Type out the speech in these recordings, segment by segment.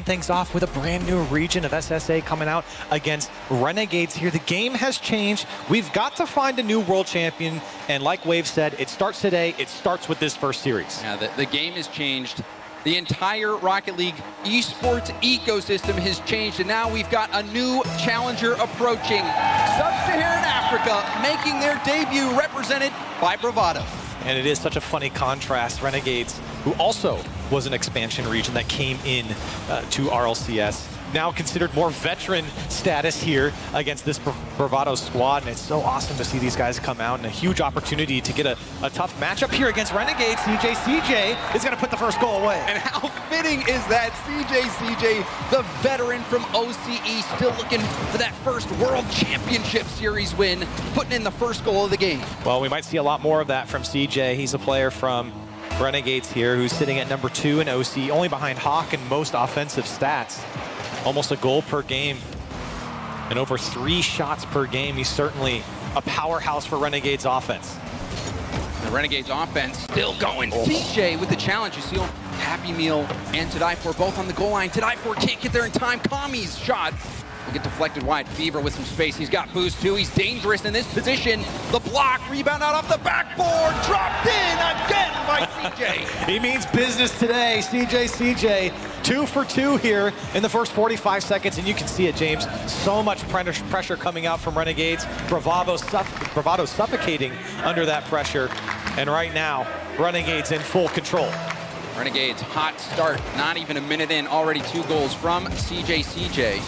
kicking things off with a brand new region of SSA coming out against Renegades here. The game has changed. We've got to find a new world champion, and like Wave said, it starts today. It starts with this first series. Yeah, the game has changed. The entire Rocket League esports ecosystem has changed, and now we've got a new challenger approaching. Sub-Saharan Africa making their debut, represented by Bravado. And it is such a funny contrast. Renegades, who also was an expansion region that came in to RLCS, now considered more veteran status here against this Bravado squad, and it's so awesome to see these guys come out, and a huge opportunity to get a tough matchup here against Renegades. CJ is going to put the first goal away. And how fitting is that? CJ, the veteran from OCE, still looking for that first World Championship Series win, putting in the first goal of the game. Well, we might see a lot more of that from CJ. He's a player from Renegades here who's sitting at number 2 in OC, only behind Hawk in most offensive stats. Almost a goal per game and over 3 shots per game. He's certainly a powerhouse for Renegades offense. The Renegades offense still going. CJ with the challenge. You see him, Happy Meal and To Die For both on the goal line. To Die For can't get there in time. Kami's shot will get deflected wide. Fever with some space. He's got boost too. He's dangerous in this position. The block, rebound out off the backboard. Dropped in again by CJ. He means business today. CJ, 2 for 2 here in the first 45 seconds, and you can see it, James. So much pressure coming out from Renegades. Bravado suffocating under that pressure. And right now, Renegades in full control. Renegades hot start. Not even a minute in, already 2 goals from CJ.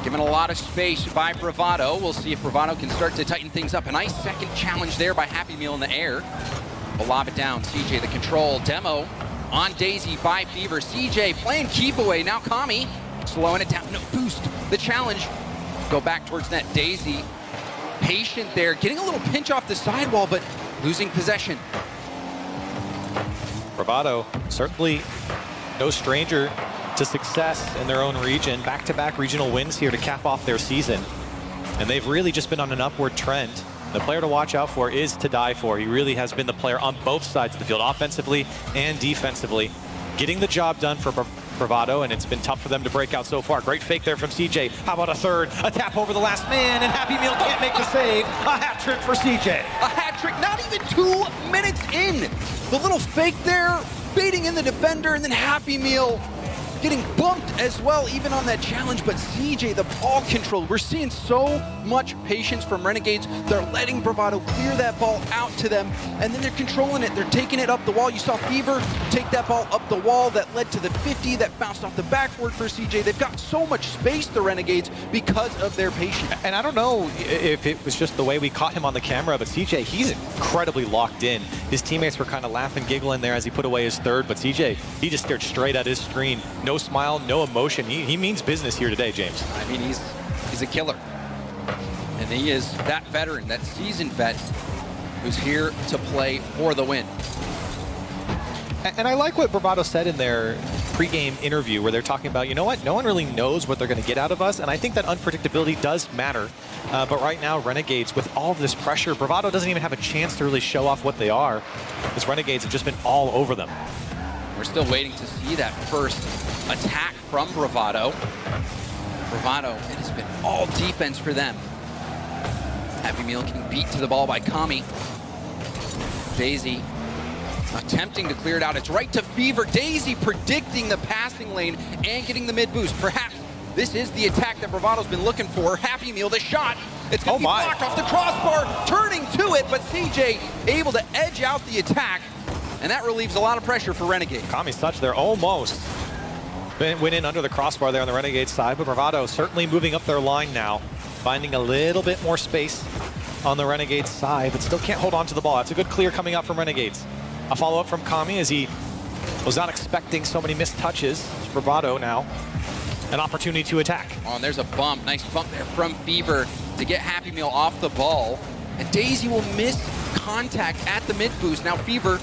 Given a lot of space by Bravado. We'll see if Bravado can start to tighten things up. A nice second challenge there by Happy Meal in the air. We'll lob it down. CJ, the control. Demo on Daisy by Fever. CJ playing keep away. Now Kami slowing it down. No boost. The challenge. Go back towards net. Daisy patient there. Getting a little pinch off the sidewall, but losing possession. Bravado certainly no stranger to success in their own region. Back-to-back regional wins here to cap off their season. And they've really just been on an upward trend. The player to watch out for is To Die For. He really has been the player on both sides of the field, offensively and defensively, getting the job done for Bravado, and it's been tough for them to break out so far. Great fake there from CJ. How about a third? A tap over the last man, and Happy Meal can't make the save. A hat trick for CJ. A hat trick, not even 2 minutes in. The little fake there, baiting in the defender, and then Happy Meal getting bumped as well, even on that challenge. But CJ, the ball control, we're seeing so much patience from Renegades. They're letting Bravado clear that ball out to them, and then they're controlling it. They're taking it up the wall. You saw Fever take that ball up the wall that led to the 50 that bounced off the backboard for CJ. They've got so much space, the Renegades, because of their patience. And I don't know if it was just the way we caught him on the camera, but CJ, he's incredibly locked in. His teammates were kind of laughing, giggling there as he put away his third, but CJ, he just stared straight at his screen. No smile, no emotion. He means business here today, James. I mean, he's a killer. And he is that veteran, that seasoned vet, who's here to play for the win. And I like what Bravado said in their pregame interview, where they're talking about, you know what, no one really knows what they're going to get out of us, and I think that unpredictability does matter. But right now, Renegades, with all of this pressure, Bravado doesn't even have a chance to really show off what they are, because Renegades have just been all over them. We're still waiting to see that first attack from Bravado. Bravado, it has been all defense for them. Happy Meal getting beat to the ball by Kami. Daisy attempting to clear it out. It's right to Fever. Daisy predicting the passing lane and getting the mid boost. Perhaps this is the attack that Bravado's been looking for. Happy Meal, the shot. It's going to be blocked off the crossbar, turning to it, but CJ able to edge out the attack, and that relieves a lot of pressure for Renegade. Kami's touch there almost went in under the crossbar there on the Renegade side, but Bravado certainly moving up their line now, finding a little bit more space on the Renegades side, but still can't hold on to the ball. That's a good clear coming out from Renegades. A follow-up from Kami as he was not expecting so many missed touches. Bravado now an opportunity to attack. Oh, and there's a bump. Nice bump there from Fever to get Happy Meal off the ball. And Daisy will miss contact at the mid boost. Now Fever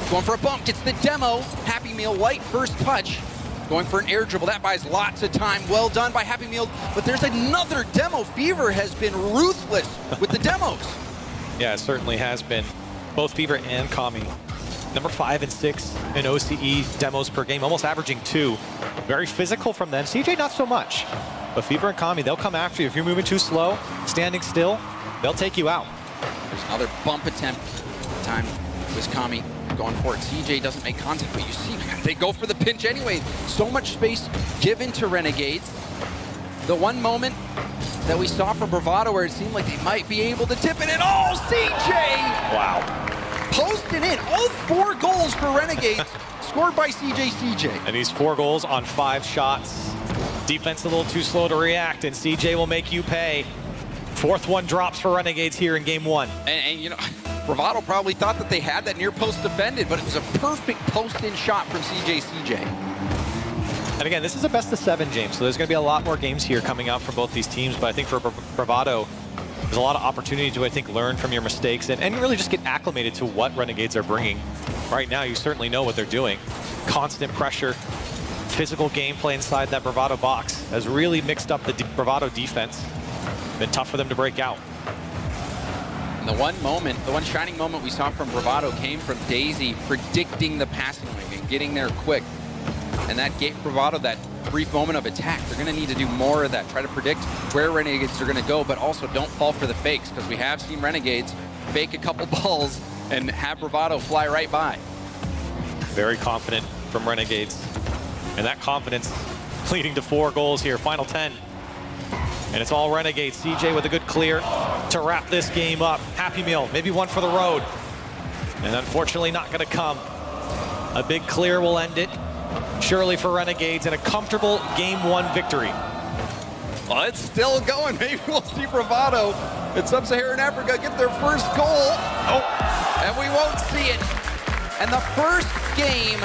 going for a bump. Gets the demo. Happy Meal, light first touch. Going for an air dribble. That buys lots of time. Well done by Happy Meal. But there's another demo. Fever has been ruthless with the demos. Yeah, it certainly has been. Both Fever and Kami number 5 and 6 in OCE demos per game, almost averaging 2. Very physical from them. CJ, not so much. But Fever and Kami, they'll come after you. If you're moving too slow, standing still, they'll take you out. There's another bump attempt. This time it was Kami going for it. CJ doesn't make contact, but you see, they go for the pinch anyway. So much space given to Renegades. The one moment that we saw from Bravado where it seemed like they might be able to tip it, and oh, CJ! Wow. Posting in all 4 goals for Renegades, scored by CJ. And these 4 goals on 5 shots. Defense a little too slow to react, and CJ will make you pay. 4th one drops for Renegades here in game 1. And you know, Bravado probably thought that they had that near post defended, but it was a perfect post-in shot from CJ. And again, this is a best of 7, James, so there's going to be a lot more games here coming out from both these teams, but I think for Bravado, there's a lot of opportunity to, I think, learn from your mistakes and really just get acclimated to what Renegades are bringing. Right now, you certainly know what they're doing. Constant pressure, physical gameplay inside that Bravado box has really mixed up the Bravado defense. Been tough for them to break out. And the one shining moment we saw from Bravado came from Daisy predicting the passing lane and getting there quick. And that gave Bravado that brief moment of attack. They're going to need to do more of that, try to predict where Renegades are going to go, but also don't fall for the fakes, because we have seen Renegades fake a couple balls and have Bravado fly right by. Very confident from Renegades. And that confidence leading to 4 goals here, final 10. And it's all Renegades. CJ with a good clear to wrap this game up. Happy Meal, maybe one for the road. And unfortunately not going to come. A big clear will end it. Surely for Renegades, and a comfortable game 1 victory. Well, it's still going. Maybe we'll see Bravado in Sub-Saharan Africa get their first goal. Oh, and we won't see it. And the first game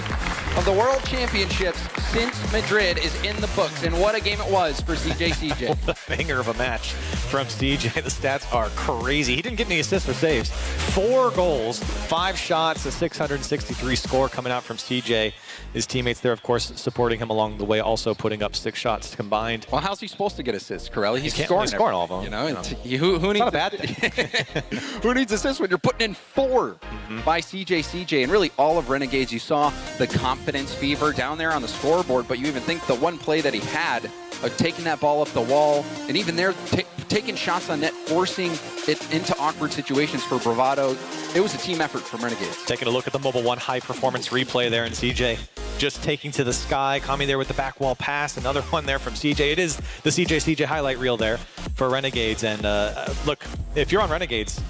of the World Championships since Madrid is in the books. And what a game it was for CJ. What a banger of a match from CJ. The stats are crazy. He didn't get any assists or saves. 4 goals, 5 shots, a 663 score coming out from CJ. His teammates there, of course, supporting him along the way, also putting up 6 shots combined. Well, how's he supposed to get assists, Corelli? He's scoring all of them. You know, who needs not a bad thing. Who needs assists when you're putting in 4 by CJ? And really all of Renegades, you saw the confidence Fever down there on the scoreboard, but you even think the one play that he had of taking that ball up the wall, and even there taking shots on net, forcing it into awkward situations for Bravado. It was a team effort from Renegades. Taking a look at the Mobile 1 high-performance replay there, and CJ just taking to the sky. Kami there with the back wall pass. Another one there from CJ. It is the CJ highlight reel there for Renegades. And look, if you're on Renegades,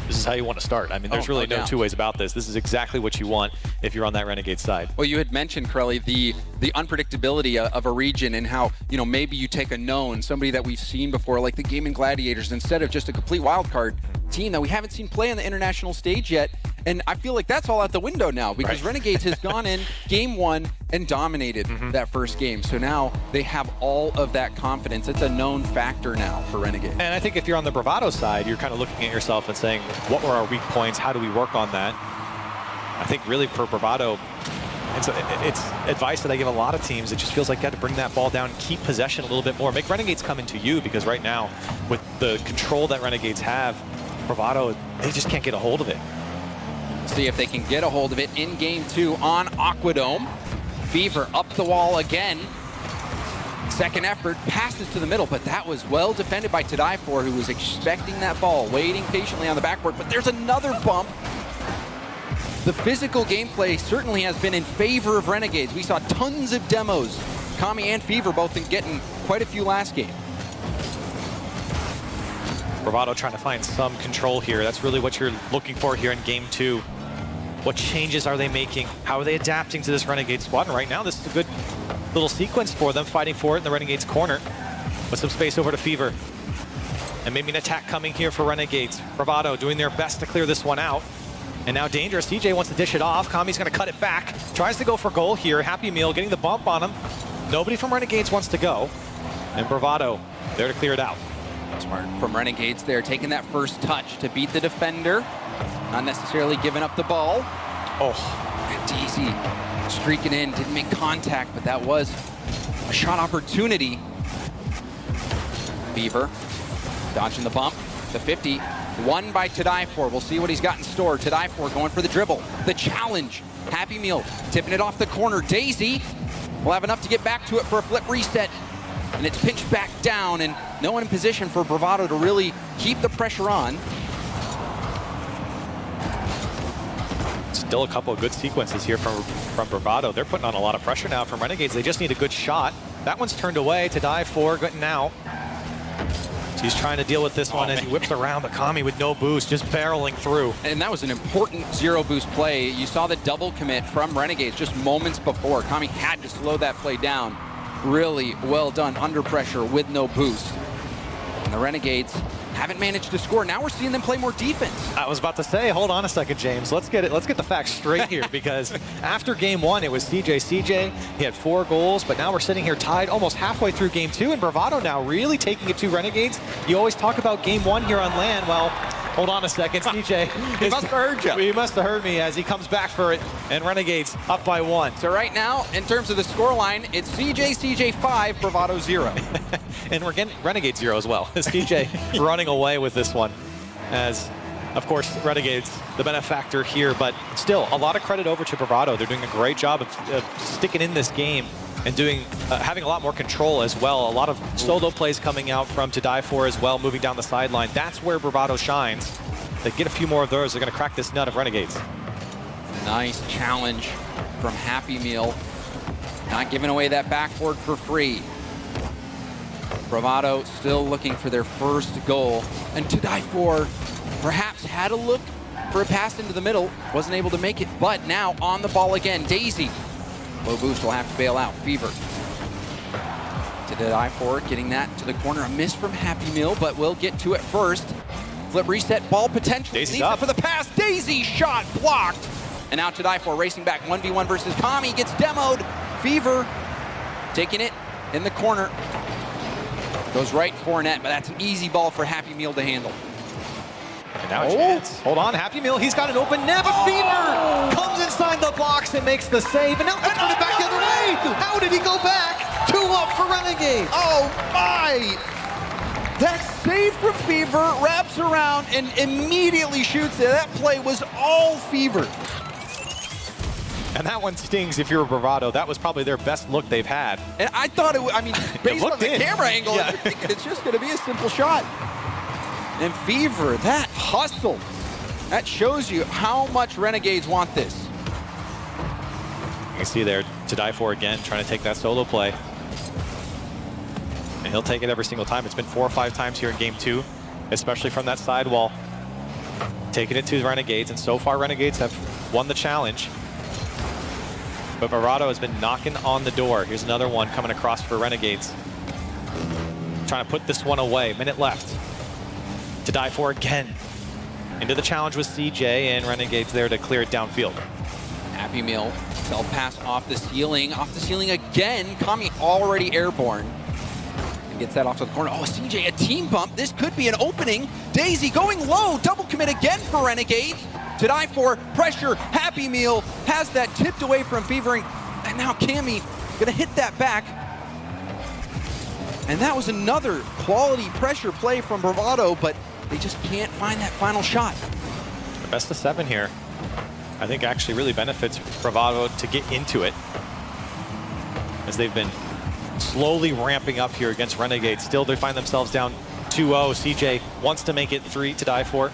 this is how you want to start. I mean, there's really no 2 ways about this. This is exactly what you want if you're on that Renegade side. Well, you had mentioned, Corelli, the unpredictability of a region, and how, you know, maybe you take a known, somebody that we've seen before, like the Gaming Gladiators, instead of just a complete wildcard team that we haven't seen play on the international stage yet. And I feel like that's all out the window now, because Renegades has gone in game 1 and dominated that first game. So now they have all of that confidence. It's a known factor now for Renegades. And I think if you're on the Bravado side, you're kind of looking at yourself and saying, what were our weak points? How do we work on that? I think really for Bravado, it's advice that I give a lot of teams. It just feels like you got to bring that ball down, keep possession a little bit more, make Renegades come into you, because right now, with the control that Renegades have, Bravado, they just can't get a hold of it. See if they can get a hold of it in game 2 on Aquadome. Fever up the wall again. Second effort, passes to the middle, but that was well defended by Tadaifor, who was expecting that ball, waiting patiently on the backboard. But there's another bump. The physical gameplay certainly has been in favor of Renegades. We saw tons of demos. Kami and Fever both getting quite a few last game. Bravado trying to find some control here. That's really what you're looking for here in game 2. What changes are they making? How are they adapting to this Renegade squad? And right now, this is a good little sequence for them, fighting for it in the Renegades corner. With some space over to Fever. And maybe an attack coming here for Renegades. Bravado doing their best to clear this one out. And now dangerous. CJ wants to dish it off. Kami's going to cut it back. Tries to go for goal here. Happy Meal getting the bump on him. Nobody from Renegades wants to go. And Bravado there to clear it out. Smart from Renegades there, taking that first touch to beat the defender. Not necessarily giving up the ball. Oh, and Daisy streaking in, didn't make contact, but that was a shot opportunity. Fever dodging the bump. The 50 One by to die for. We'll see what he's got in store. To die for going for the dribble. The challenge. Happy Meal tipping it off the corner. Daisy will have enough to get back to it for a flip reset. And it's pinched back down, and no one in position for Bravado to really keep the pressure on. Still a couple of good sequences here from Bravado. They're putting on a lot of pressure now from Renegades. They just need a good shot. That one's turned away. To die for getting out. So he's trying to deal with this one as he whips around, but Kami with no boost, just barreling through. And that was an important zero boost play. You saw the double commit from Renegades just moments before. Kami had to slow that play down. Really well done under pressure with no boost. And the Renegades haven't managed to score. Now we're seeing them play more defense. I was about to say, hold on a second, James. Let's get the facts straight here, because after game 1, it was CJ. He had 4 goals, but now we're sitting here tied almost halfway through game 2, and Bravado now really taking it to Renegades. You always talk about game 1 here on LAN. Well, hold on a second, CJ. He must have heard you. He must have heard me as he comes back for it, and Renegades up by 1. So right now, in terms of the scoreline, it's CJ 5, Bravado 0. And we're getting Renegade 0 as well. CJ running away with this one, as, of course, Renegades, the benefactor here, but still, a lot of credit over to Bravado. They're doing a great job of sticking in this game and doing, having a lot more control as well. A lot of solo plays coming out from To Die For as well, moving down the sideline. That's where Bravado shines. They get a few more of those, they're going to crack this nut of Renegades. Nice challenge from Happy Meal. Not giving away that backboard for free. Bravado still looking for their first goal. And To Die For perhaps had a look for a pass into the middle. Wasn't able to make it, but now on the ball again. Daisy. Low boost will have to bail out. Fever. To Die For, getting that to the corner. A miss from Happy Meal, but we'll get to it first. Flip reset, ball potential. Daisy's up for the pass. Daisy shot blocked. And now To Die For racing back 1v1 versus Kami. Gets demoed. Fever taking it in the corner. Goes right for net, but that's an easy ball for Happy Meal to handle. And now a chance. Hold on, Happy Meal, he's got an open net, but Fever comes inside the box and makes the save, and now they're turning it back the other way. How did he go back? 2 up for Renegade. Oh my! That save from Fever wraps around and immediately shoots it. That play was all Fever. And that one stings if you're Bravado. That was probably their best look they've had. And I thought it, I mean, based on the camera angle, yeah. you're thinking it's just going to be a simple shot. And Fever, that hustle, that shows you how much Renegades want this. You can see there, To Die For again, trying to take that solo play. And he'll take it every single time. It's been 4 or 5 times here in game 2, especially from that side wall. Taking it to Renegades, and so far Renegades have won the challenge. But Bravado has been knocking on the door. Here's another one coming across for Renegades. Trying to put this one away. Minute left. To Die For again. Into the challenge with CJ, and Renegades there to clear it downfield. Happy Meal, self pass off the ceiling again. Kami already airborne. And gets that off to the corner. Oh, CJ, a team bump. This could be an opening. Daisy going low. Double commit again for Renegade. To Die For, pressure. Happy Meal has that tipped away from Fevering. And now Kami gonna hit that back. And that was another quality pressure play from Bravado, but they just can't find that final shot. The best of 7 here, I think, actually really benefits Bravado to get into it, as they've been slowly ramping up here against Renegades. Still, they find themselves down 2-0. CJ wants to make it 3. To Die For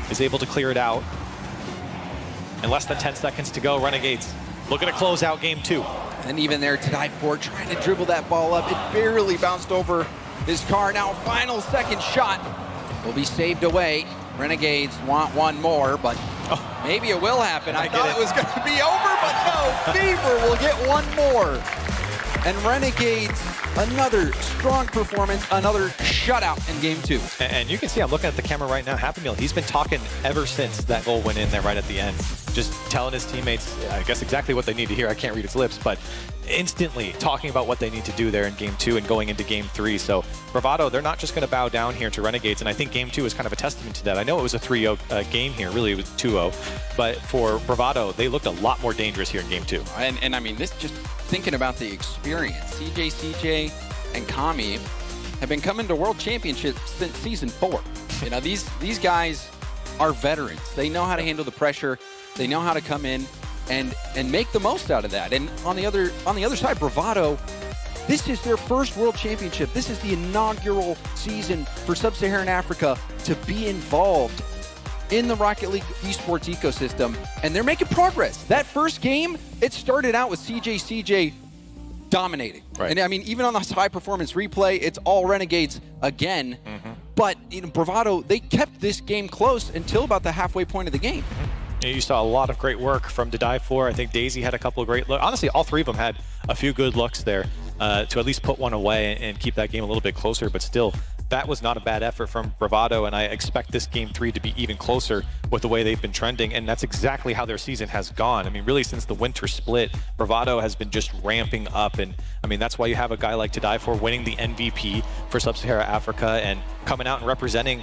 is able to clear it out. And less than 10 seconds to go. Renegades looking to close out game 2. And even there, To Die For trying to dribble that ball up. It barely bounced over his car. Now, final second shot will be saved away. Renegades want one more, but maybe it will happen. I thought it was going to be over, but no. Fever will get one more. And Renegades, another strong performance, another shutout in game 2. And you can see, I'm looking at the camera right now, Happy Meal, he's been talking ever since that goal went in there right at the end. Just telling his teammates, I guess, exactly what they need to hear. I can't read his lips, but instantly talking about what they need to do there in game 2 and going into game 3. So Bravado, they're not just going to bow down here to Renegades, and I think game 2 is kind of a testament to that. I know it was a 3-0 game here, really it was 2-0, but for Bravado, they looked a lot more dangerous here in game 2. And I mean, this just thinking about the experience, CJ, and Kami have been coming to World Championships since season 4. You know, these guys are veterans. They know how to handle the pressure. They know how to come in and make the most out of that. And on the other side, Bravado, this is their first World Championship. This is the inaugural season for Sub-Saharan Africa to be involved in the Rocket League esports ecosystem, and they're making progress. That first game, it started out with CJ dominating. Right. And I mean, even on this high performance replay, it's all Renegades again. But you know, Bravado, they kept this game close until about the halfway point of the game. You saw a lot of great work from To Die For. I think Daisy had a couple of great looks. Honestly, all three of them had a few good looks there to at least put one away and keep that game a little bit closer. But still, that was not a bad effort from Bravado, and I expect this Game 3 to be even closer with the way they've been trending, and that's exactly how their season has gone. I mean, really, since the winter split, Bravado has been just ramping up, and I mean, that's why you have a guy like To Die For winning the MVP for Sub-Saharan Africa and coming out and representing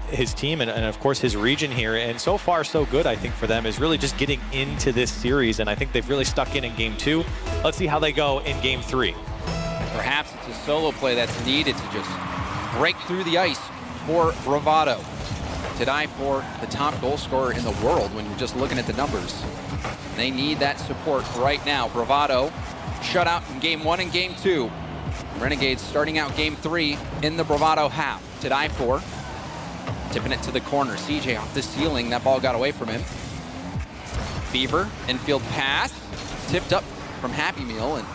his team and, of course, his region here. And so far, so good, I think, for them, is really just getting into this series, and I think they've really stuck in Game 2. Let's see how they go in Game 3. Perhaps it's a solo play that's needed to just break through the ice for Bravado. To Die For, the top goal scorer in the world when you're just looking at the numbers. They need that support right now. Bravado shut out in Game 1 and Game 2. Renegades starting out Game 3 in the Bravado half. To Die For, tipping it to the corner. CJ off the ceiling, that ball got away from him. Fever, infield pass, tipped up from Happy Meal, and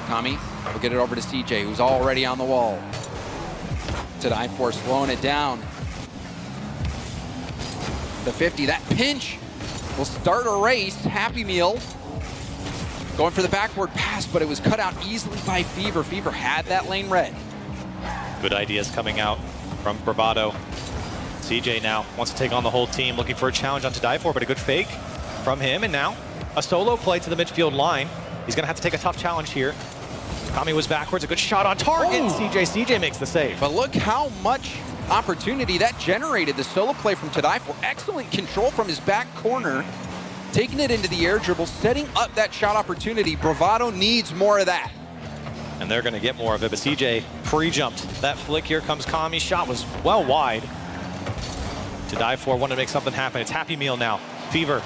Kami will get it over to CJ, who's already on the wall. To Die For slowing it down. The 50, that pinch will start a race. Happy Meal going for the backboard pass, but it was cut out easily by Fever. Fever had that lane read. Good ideas coming out from Bravado. CJ now wants to take on the whole team, looking for a challenge on To Die For, but a good fake from him, and now a solo play to the midfield line. He's gonna have to take a tough challenge here. Kami was backwards, a good shot on target. CJ makes the save. But look how much opportunity that generated. The solo play from To Die For. Excellent control from his back corner. Taking it into the air dribble, setting up that shot opportunity. Bravado needs more of that. And they're gonna get more of it, but CJ pre-jumped that flick. Here comes Kami. Shot was well wide. To Die For wanted to make something happen. It's Happy Meal now. Fever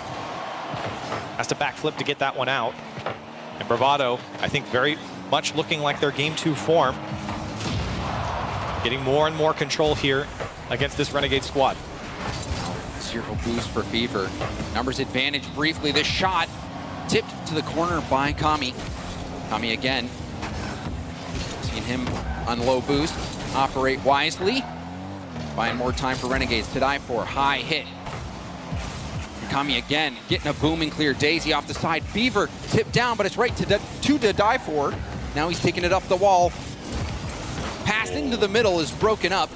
has to backflip to get that one out. And Bravado, I think, very much looking like their Game 2 form. Getting more and more control here against this Renegade squad. Zero boost for Fever. Numbers advantage briefly. This shot tipped to the corner by Kami. Kami again. Seeing him on low boost. Operate wisely. Find more time for Renegades. To Die For. High hit. Kami again getting a booming clear. Daisy off the side. Fever tipped down, but it's right to Die For. Now he's taking it up the wall. Pass into the middle is broken up.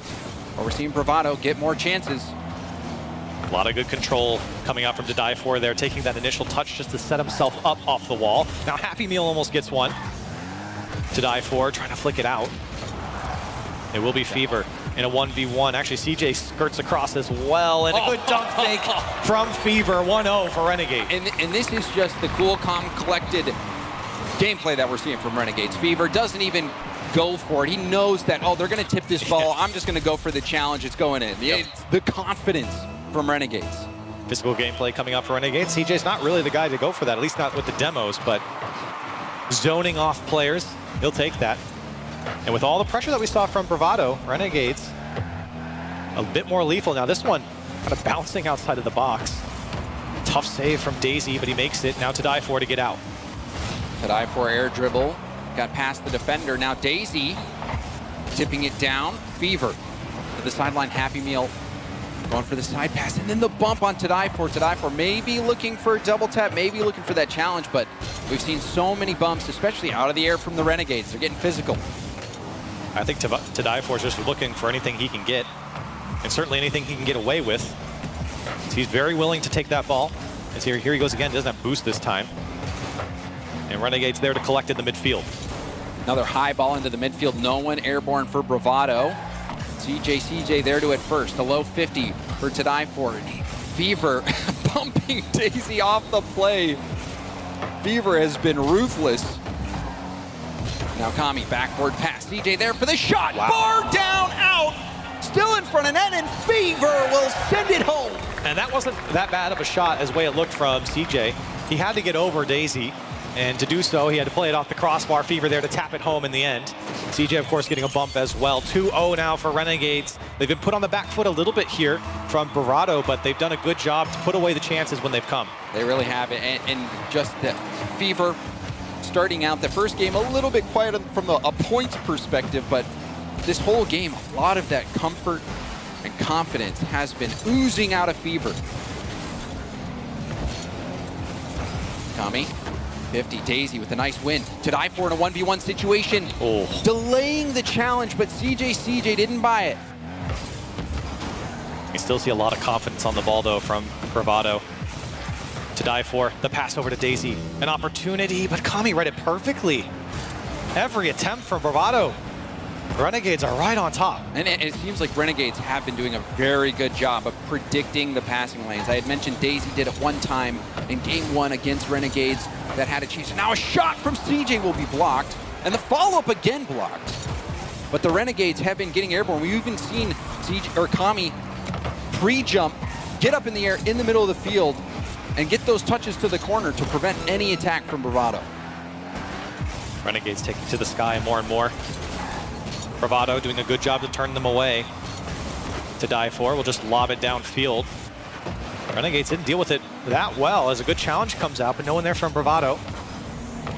But we're seeing Bravado get more chances. A lot of good control coming out from To Die For there, taking that initial touch just to set himself up off the wall. Now Happy Meal almost gets one. To Die For trying to flick it out. It will be Fever in a 1v1. Actually, CJ skirts across as well, and a good dunk fake from Fever. 1-0 for Renegade. And this is just the cool, calm, collected gameplay that we're seeing from Renegades. Fever doesn't even go for it. He knows that, oh, they're going to tip this ball. I'm just going to go for the challenge. It's going in. Yep. The confidence from Renegades. Physical gameplay coming up for Renegades. CJ's not really the guy to go for that, at least not with the demos, but zoning off players, he'll take that. And with all the pressure that we saw from Bravado, Renegades a bit more lethal. Now this one kind of bouncing outside of the box. Tough save from Daisy, but he makes it. Now To Die For to get out. To Die For air dribble. Got past the defender. Now Daisy tipping it down. Fever to the sideline. Happy Meal going for the side pass. And then the bump on To Die For. To Die For maybe looking for a double tap, maybe looking for that challenge, but we've seen so many bumps, especially out of the air from the Renegades. They're getting physical. I think To Die For is just looking for anything he can get, and certainly anything he can get away with. So he's very willing to take that ball. As here he goes again, doesn't have boost this time. And Renegades there to collect in the midfield. Another high ball into the midfield. No one airborne for Bravado. CJ there to it first. A low 50 for To Die For. Fever bumping Daisy off the play. Fever has been ruthless. Now Kami, backboard pass. CJ there for the shot. Wow. Bar down, out. Still in front of net, and Fever will send it home. And that wasn't that bad of a shot as way it looked from CJ. He had to get over Daisy, and to do so, he had to play it off the crossbar. Fever there to tap it home in the end. CJ, of course, getting a bump as well. 2-0 now for Renegades. They've been put on the back foot a little bit here from Bravado, but they've done a good job to put away the chances when they've come. They really have it, and just the Fever starting out the first game a little bit quiet from a points perspective, but this whole game, a lot of that comfort and confidence has been oozing out of Fever. Kami, 50, Daisy with a nice win. To die for in a 1v1 situation. Oh. Delaying the challenge, but CJ didn't buy it. You still see a lot of confidence on the ball, though, from Bravado. To die for, the pass over to Daisy. An opportunity, but Kami read it perfectly. Every attempt from Bravado. Renegades are right on top. And it seems like Renegades have been doing a very good job of predicting the passing lanes. I had mentioned Daisy did it one time in game 1 against Renegades that had a chance. And now a shot from CJ will be blocked, and the follow-up again blocked. But the Renegades have been getting airborne. We've even seen CJ or Kami pre-jump, get up in the air in the middle of the field, and get those touches to the corner to prevent any attack from Bravado. Renegades taking to the sky more and more. Bravado doing a good job to turn them away. To die for, we'll just lob it downfield. Renegades didn't deal with it that well as a good challenge comes out, but no one there from Bravado.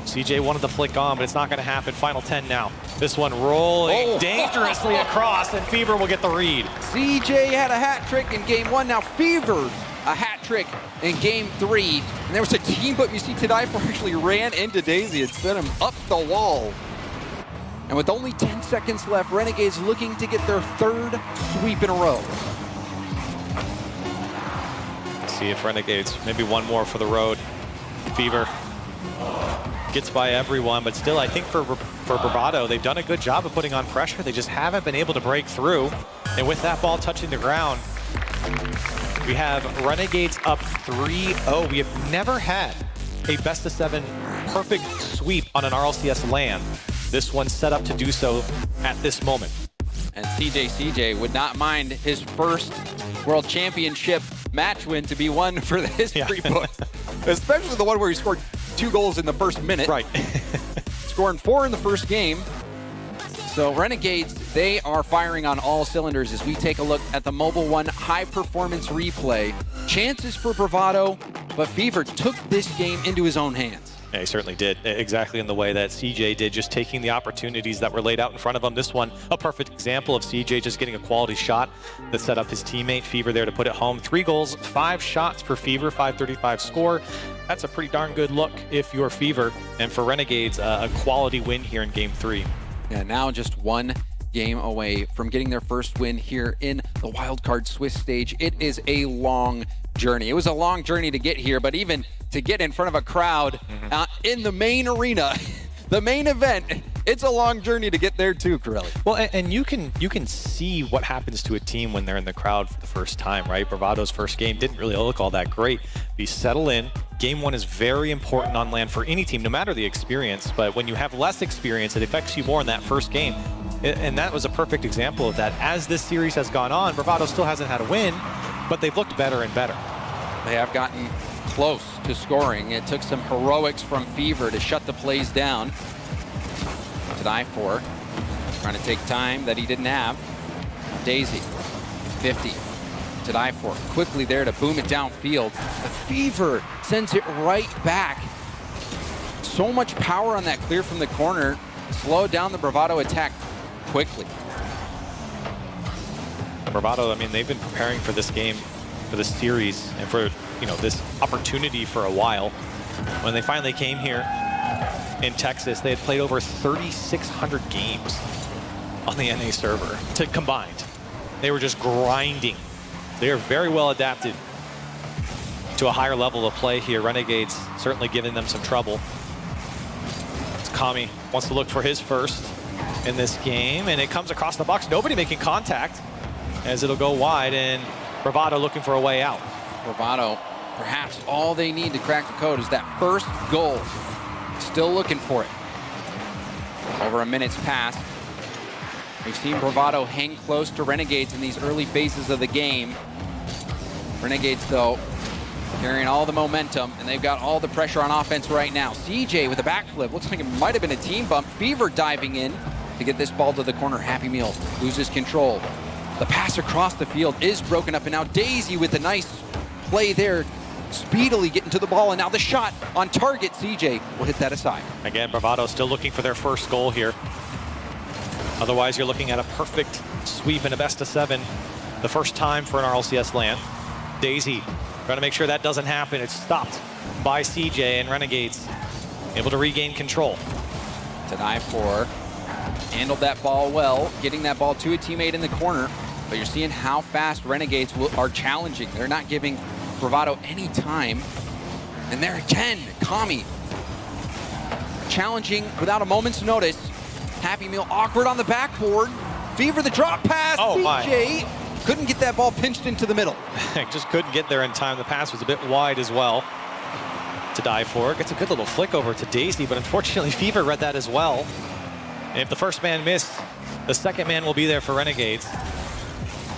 CJ wanted to flick on, but it's not going to happen. Final 10 now. This one rolling dangerously across, and Fever will get the read. CJ had a hat trick in game 1. Now Fever a hat trick in game 3. And there was a team, but you see Tadaifor actually ran into Daisy and sent him up the wall. And with only 10 seconds left, Renegades looking to get their 3rd sweep in a row. Let's see if Renegades, maybe one more for the road. Fever gets by everyone, but still, I think for Bravado, they've done a good job of putting on pressure. They just haven't been able to break through. And with that ball touching the ground, we have Renegades up 3-0. We have never had a best-of-7 perfect sweep on an RLCS LAN. This one's set up to do so at this moment. And CJ would not mind his first World Championship match win to be won for the history book. Especially the one where he scored 2 goals in the first minute. Right. Scoring 4 in the first game. So Renegades, they are firing on all cylinders as we take a look at the Mobile One high-performance replay. Chances for Bravado, but Fever took this game into his own hands. Yeah, he certainly did, exactly in the way that CJ did, just taking the opportunities that were laid out in front of him. This one, a perfect example of CJ just getting a quality shot that set up his teammate Fever there to put it home. 3 goals, 5 shots for Fever, 535 score. That's a pretty darn good look if you're Fever. And for Renegades, a quality win here in game 3. Yeah, now just 1 game away from getting their first win here in the Wildcard Swiss stage. It is a long journey. It was a long journey to get here, but even to get in front of a crowd in the main arena, the main event, it's a long journey to get there too, Corelli. Well, and you can see what happens to a team when they're in the crowd for the first time, right? Bravado's first game didn't really look all that great. You settle in. Game 1 is very important on LAN for any team, no matter the experience. But when you have less experience, it affects you more in that first game. And that was a perfect example of that. As this series has gone on, Bravado still hasn't had a win, but they've looked better and better. They have gotten close to scoring. It took some heroics from Fever to shut the plays down. To die for, trying to take time that he didn't have. Daisy, 50. To die for, quickly there to boom it downfield. The Fever sends it right back. So much power on that clear from the corner. Slowed down the Bravado attack quickly. Bravado, I mean, they've been preparing for this game, for this series, and for, you know, this opportunity for a while. When they finally came here in Texas, they had played over 3,600 games on the NA server combined. They were just grinding. They are very well adapted to a higher level of play here. Renegades certainly giving them some trouble. Kami wants to look for his first in this game, and it comes across the box. Nobody making contact as it'll go wide, and Bravado looking for a way out. Bravado, perhaps all they need to crack the code is that first goal. Still looking for it. Over a minute's passed. We've seen Bravado hang close to Renegades in these early phases of the game. Renegades, though, carrying all the momentum, and they've got all the pressure on offense right now. CJ with a backflip. Looks like it might have been a team bump. Fever diving in to get this ball to the corner. Happy Meal loses control. The pass across the field is broken up, and now Daisy with a nice play there, speedily getting to the ball, and now the shot on target. CJ will hit that aside. Again, Bravado still looking for their first goal here. Otherwise, you're looking at a perfect sweep in a best-of-7, the first time for an RLCS land. Daisy trying to make sure that doesn't happen. It's stopped by CJ, and Renegades able to regain control. Deny for handled that ball well, getting that ball to a teammate in the corner, but you're seeing how fast Renegades are challenging. They're not giving Bravado any time. And there again, Kami challenging without a moment's notice. Happy Meal awkward on the backboard. Fever the drop pass. Oh, CJ couldn't get that ball pinched into the middle. Just couldn't get there in time. The pass was a bit wide as well to dive for. Gets a good little flick over to Daisy, but unfortunately Fever read that as well. And if the first man missed, the second man will be there for Renegades.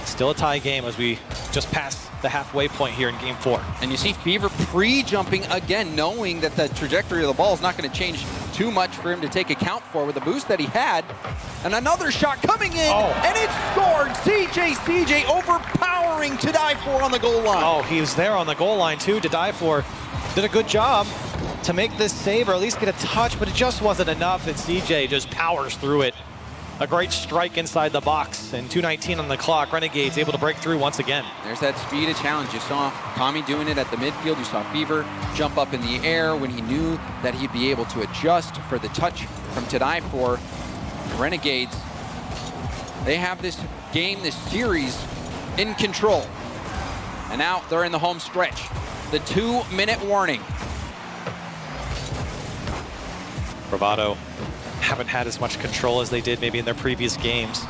Still a tie game as we just passed the halfway point here in game 4. And you see Fever pre-jumping again, knowing that the trajectory of the ball is not going to change too much for him to take account for with the boost that he had. And another shot coming in, and it's scored. CJ overpowering to die for on the goal line. Oh, he was there on the goal line too to die for. Did a good job to make this save or at least get a touch, but it just wasn't enough, and CJ just powers through it. A great strike inside the box, and 2:19 on the clock. Renegades able to break through once again. There's that speed of challenge. You saw Kami doing it at the midfield. You saw Fever jump up in the air when he knew that he'd be able to adjust for the touch from Tadai for Renegades. They have this game, this series in control. And now they're in the home stretch. The 2-minute warning. Bravado haven't had as much control as they did maybe in their previous games.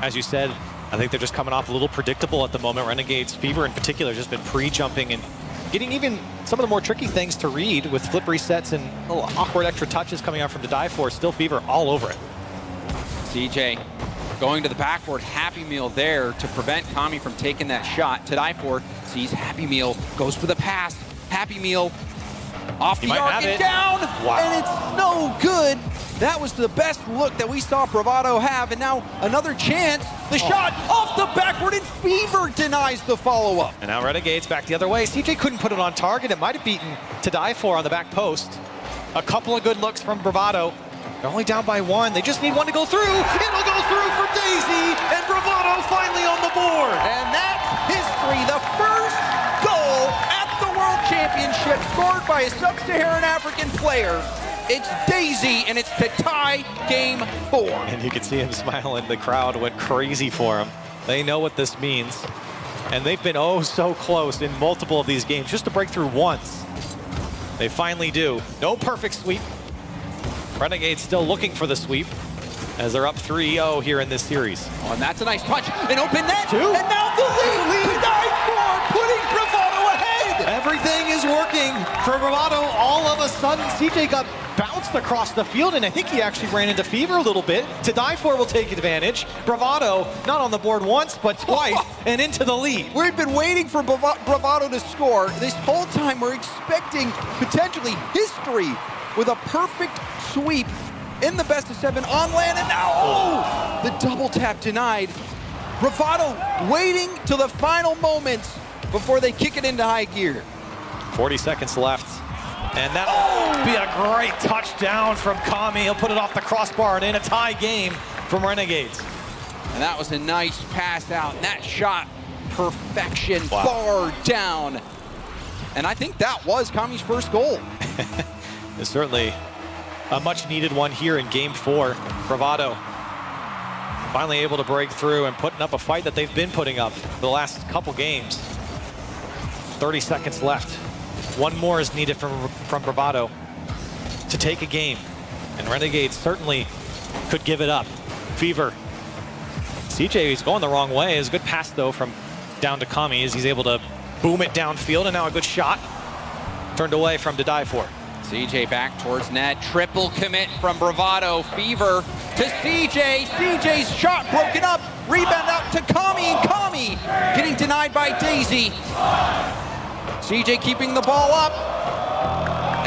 As you said, I think they're just coming off a little predictable at the moment. Renegades, Fever in particular, has just been pre-jumping and getting even some of the more tricky things to read with flip resets and little awkward extra touches coming out from the dive for. Still Fever all over it. CJ going to the backboard. Happy Meal there to prevent Kami from taking that shot. To die for, sees Happy Meal, goes for the pass. Happy Meal off the arc and down, and it's no good. That was the best look that we saw Bravado have, and now another chance. The shot off the backward, and Fever denies the follow-up. And now Renegades back the other way. CJ couldn't put it on target. It might have beaten to die for on the back post. A couple of good looks from Bravado. They're only down by 1. They just need one to go through. It'll go through for Daisy, and Bravado finally on the board. And that's history. The first goal at the World Championship scored by a Sub-Saharan African player. It's Daisy, and it's to tie game 4. And you can see him smiling. The crowd went crazy for him. They know what this means. And they've been oh so close in multiple of these games just to break through once. They finally do. No perfect sweep. Renegades still looking for the sweep as they're up 3-0 here in this series. Oh, and that's a nice punch. An open net. 2. And now the lead. Tonight 4, putting Bravado ahead. Everything is working for Bravado. All of a sudden, CJ got bounced across the field, and I think he actually ran into Fever a little bit. To die for will take advantage. Bravado not on the board once, but twice, and into the lead. We've been waiting for Bravado to score. This whole time we're expecting potentially history with a perfect sweep in the best-of-7 on land, and now, the double tap denied. Bravado waiting till the final moments before they kick it into high gear. 40 seconds left. And that'll be a great touchdown from Kami. He'll put it off the crossbar and in a tie game from Renegades. And that was a nice pass out. And that shot, perfection, far down. And I think that was Kami's first goal. It's certainly a much needed one here in game 4. Bravado finally able to break through and putting up a fight that they've been putting up the last couple games. 30 seconds left. One more is needed from Bravado to take a game. And Renegades certainly could give it up. Fever. CJ is going the wrong way. It's a good pass, though, from down to Kami as he's able to boom it downfield. And now a good shot. Turned away from to die for. CJ back towards net. Triple commit from Bravado. Fever to CJ. CJ's shot broken up. Rebound out to Kami, and Kami getting denied by Daisy. CJ keeping the ball up.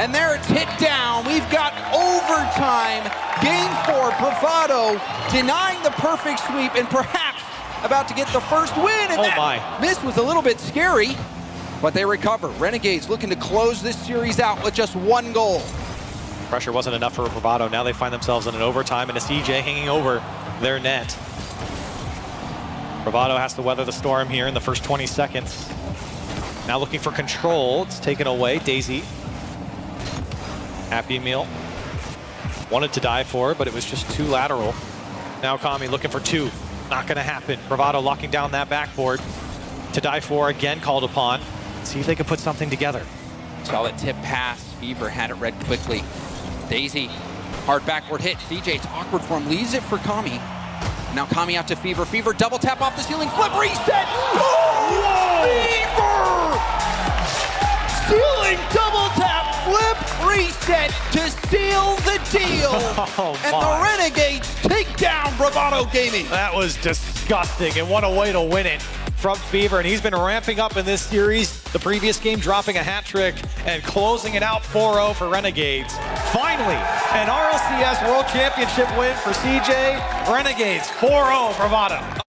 And there it's hit down. We've got overtime. Game 4, Bravado denying the perfect sweep and perhaps about to get the first win. And that miss was a little bit scary, but they recover. Renegades looking to close this series out with just 1 goal. Pressure wasn't enough for Bravado. Now they find themselves in an overtime and a CJ hanging over their net. Bravado has to weather the storm here in the first 20 seconds. Now looking for control. It's taken away. Daisy. Happy Meal. Wanted to dive for it, but it was just too lateral. Now Kami looking for 2. Not going to happen. Bravado locking down that backboard. To dive for again called upon. See if they can put something together. Solid tip pass. Fever had it read quickly. Daisy, hard backward hit. CJ, it's awkward for him. Leaves it for Kami. Now Kami out to Fever. Fever double tap off the ceiling. Flip reset. Oh, Fever! Ceiling double tap. Flip reset to seal the deal. And the Renegades take down Bravado Gaming. That was disgusting, and what a way to win it from Fever. And he's been ramping up in this series. The previous game dropping a hat trick and closing it out 4-0 for Renegades. Finally, an RLCS World Championship win for CJ. Renegades 4-0 Bravado.